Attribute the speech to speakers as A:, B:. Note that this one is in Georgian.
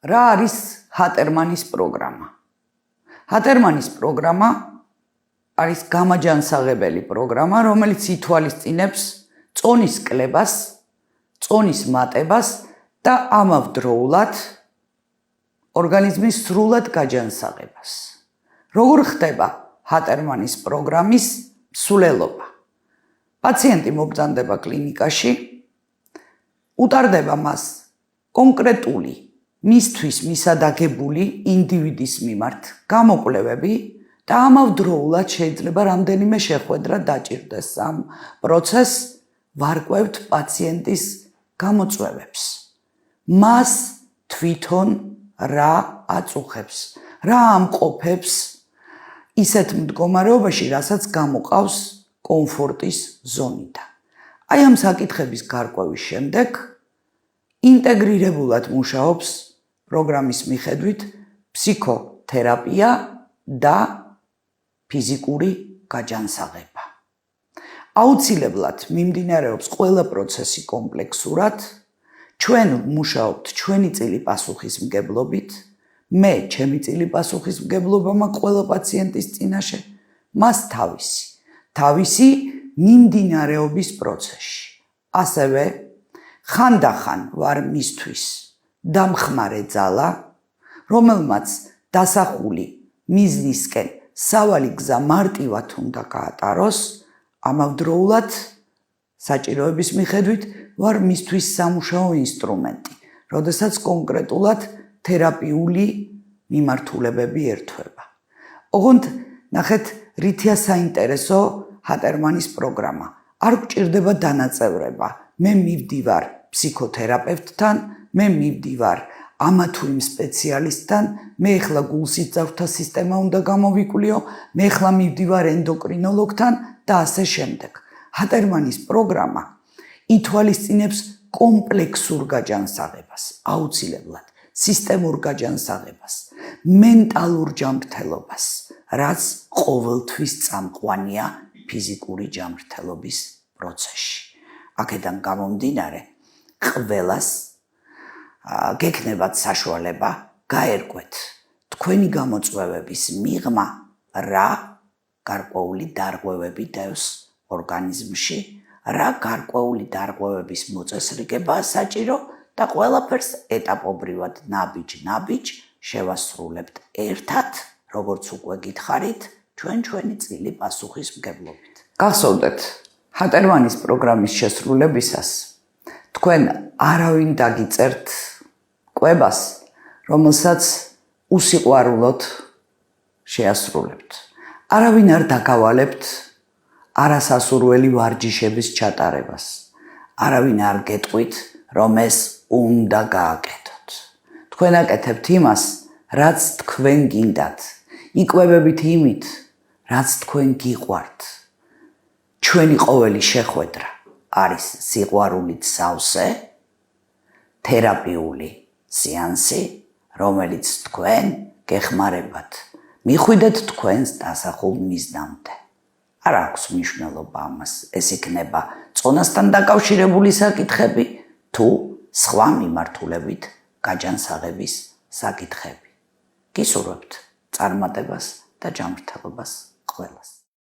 A: რა არის ჰატერმანის პროგრამა? ჰატერმანის პროგრამა არის გამაჯანსაღებელი პროგრამა, რომელიც ითვალისწინებს წონის კლებას, წონის მატებას და ამავდროულად ორგანიზმის სრულად გაჯანსაღებას. როგორ ხდება ჰატერმანის პროგრამის მსვლელობა? პაციენტი მობრძანდება კლინიკაში, უტარდება მას კონკრეტული მისთვის მისადაგებული ინდივიდის მიმართ გამოკვლევები და ამავდროულად შეიძლება რამდენიმე შეხვედრა დაჭირდეს ამ პროცესს ვარკვევთ პაციენტის გამოწვევებს. მას თვითონ რა აწუხებს, რა ამყოფებს ისეთ მდგომარეობაში, რასაც გამოყავს კომფორტის ზონიდან. აი ამ საკითხების გარკვევის შემდეგ ინტეგრირებულად მუშაობს პროგრამის მიხედვით ფსიქოთერაპია და ფიზიკური გაჯანსაღება. აუცილებლად მიმდინარეობს ყველა პროცესი კომპლექსურად, ჩვენ ვმუშაობთ ჩვენი წილი პასუხისმგებლობით, მე ჩემი წილი პასუხისმგებლობა მაქვს ყველა პაციენტის წინაშე, მას თავისი მიმდინარეობის პროცესში. ასევე ხანდახან ვარ მისთვის დამხმარე ძალა, რომელმაც დასახული მიზნისკენ სავალი გზა მარტივად უნდა გაატაროს, ამავდროულად საჭიროების მიხედვით ვარ მისთვის სამუშაო ინსტრუმენტი, როდესაც კონკრეტულად თერაპიული მიმართულებები ერთვება. ოღონდ ნახეთ, რითია საინტერესო ჰატერმანის პროგრამა. არ გვჭირდება დანაწევრება. მე მივდივარ ფსიქოთერაპევტთან, მე მივდივარ ამა თუ იმ სპეციალისტთან, მე ახლა გულსიცავთა სისტემა უნდა გამოვიკვლიო, მე ახლა მივდივარ ენდოკრინოლოგთან და ასე შემდეგ. ჰატერმანის პროგრამა ითვალისწინებს კომპლექსურ გაჯანსაღებას, აუცილებლად სისტემურ გაჯანსაღებას, მენტალურ ჯანმრთელობას, რაც ყოველთვის წამყვანია ფიზიკური ჯანმრთელობის პროცესში. აქედან გამომდინარე, ყველას გექნებათ საშუალება გაერკვეთ თქვენი გამოწვევების მიღმა რა გარკვეული დარღვევები დევს ორგანიზმში, რა გარკვეული დარღვევების მოწესრიგებაა საჭირო და ყველაფერს ეტაპობრივად ნაბიჯ შევასრულებთ ერთად, როგორც უკვე გითხარით, ჩვენი წილი პასუხისმგებლობით. გახსოვდეთ, ჰატერმანის პროგრამის შესრულებისას თქვენ არავინ დაგიწერთ კვებას, რომელსაც უსიყვარულოდ შეასრულებთ. არავინ არ დაგავალებთ არასასურველი ვარჯიშების ჩატარებას. არავინ არ გეტყვით, რომ ეს უნდა გააკეთოთ. თქვენ აკეთებთ იმას, რაც თქვენ გინდათ. იკვებებით იმით, რაც თქვენ გიყვართ. ჩვენი ყოველი შეხვედრა არის სიყვარულით სავსე, თერაპიული სეანსი, რომელიც თქვენ გეხმარებათ. მიხვიდეთ თქვენს დასახულ მიზნამდე. არ აქვს მნიშვნელობა ამას, ეს იქნება წონასთან დაკავშირებული საკითხები თუ სხვა მიმართულებით გაჯანსაღების საკითხები. გისურვებთ წარმატებას და ჯანმრთელობას ყველას.